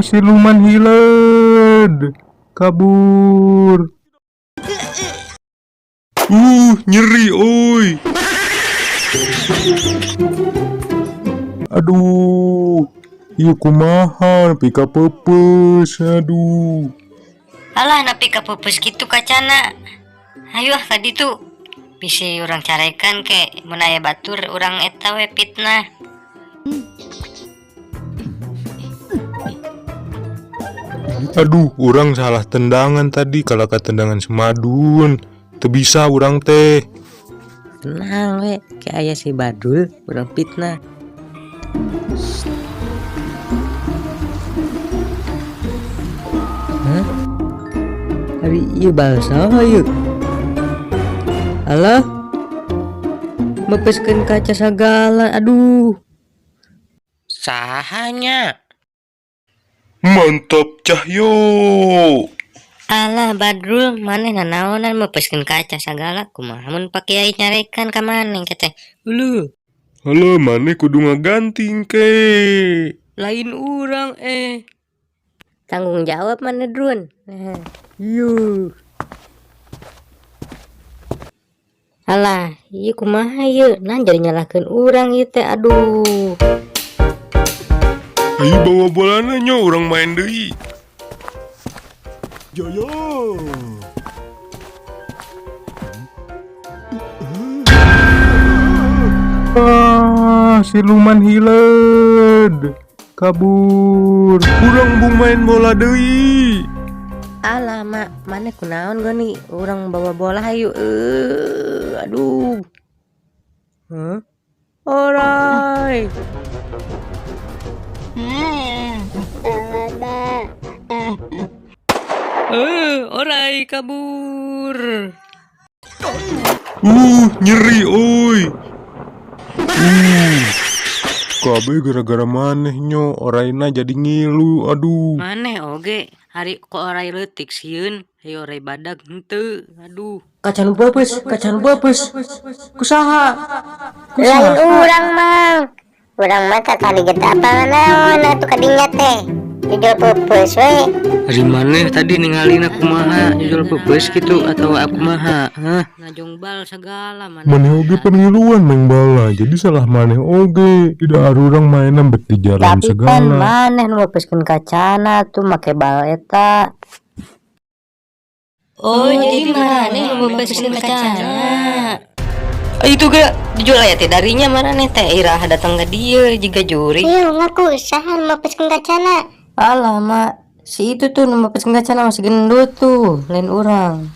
Siluman hiled kabur. Nyeri oi. Aduh, iya kumaha pika pepes. Aduh. Alah napi kapupus gitu kacana. Ayo tadi tuh bisa orang carekan ke menaya batur orang eta we fitnah. Aduh, orang salah tendangan tadi. Kalau ke tendangan semadun teu bisa orang teh. Tenang we, kayak ayah si Badul orang fitnah. Hah? Hari iya bahasa yuk. Alah, mepeskeun kaca sagala. Aduh, sahanya Mantap Cahyo. Alah Badrul maneh nanaonan mepeskeun kaca sagala kumaha mun pakiai nyarekan ka maneh kete. Ulu, Halo, maneh kudu ngaganting ke. lain urang tanggung jawab maneh Drun. Yuh. Alah, ieu kumaha ieu? Nah jadi nyalahkeun urang ieu teh. Aduh. Ayo bawa bolana nya orang main deui. Jaya. Siluman hiled kabur. Urang bung main bola deui. Alah mak, mana kunaon goni orang bawa bola hayu. Aduh. Hah? Orai. Orai kabur. Nyeri oi. Kabe gara-gara maneh nyo oraina jadi ngilu. Aduh. Maneh oge hari kok orai leutik sieun, hayu orai badag henteu. Aduh. Kacan bapes. Kusaha? Lain urang mang. Urang mah tadi geta apa naon atuh kadinya teh. Jujur pupus we. Hari maneh tadi ningalina kumaha jual pepes gitu atau aku maha? Hah? Ngajong bal segala maneh. Maneh oge pengiluan main bala. Jadi salah maneh oge. Tidak arurang mainan bet di jalan Tapi kan segala. maneh nu mepeskeun kacana tuh make bal eta. Oh, jadi maneh nu mepeskeun kacana. Itu gak dijual ya teh darinya mana nih teh Irah datang ke dia juga juri. Iya ngaku usaha mepeskeun kacana. Alah mak, si itu tuh nu mepeskeun kacana masih gendut tuh, lain orang.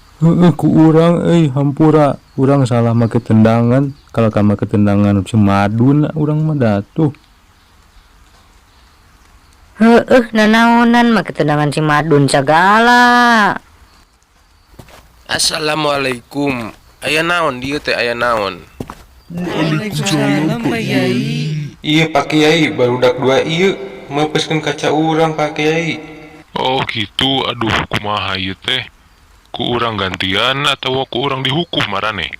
Ku urang hampura. Urang salah make tendangan. Kalau ka make tendangan semadun urang mah datuh. Nanaonan make tendangan si madun segala. Assalamualaikum. Aya naon dieu teh aya naon? Waalaikumsalam Pak Yai. Iya Pak Kiai, barudak dua ieu mepeskeun kaca urang Pak Kiai. Oh gitu, aduh kumaha ieu teh? Ku urang gantian atau ku urang dihukum marane?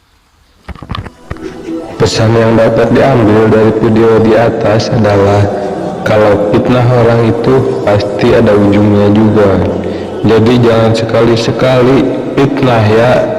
Pesan yang dapat diambil dari video di atas adalah kalau fitnah orang itu pasti ada ujungnya juga. Jadi jangan sekali-sekali fitnah ya.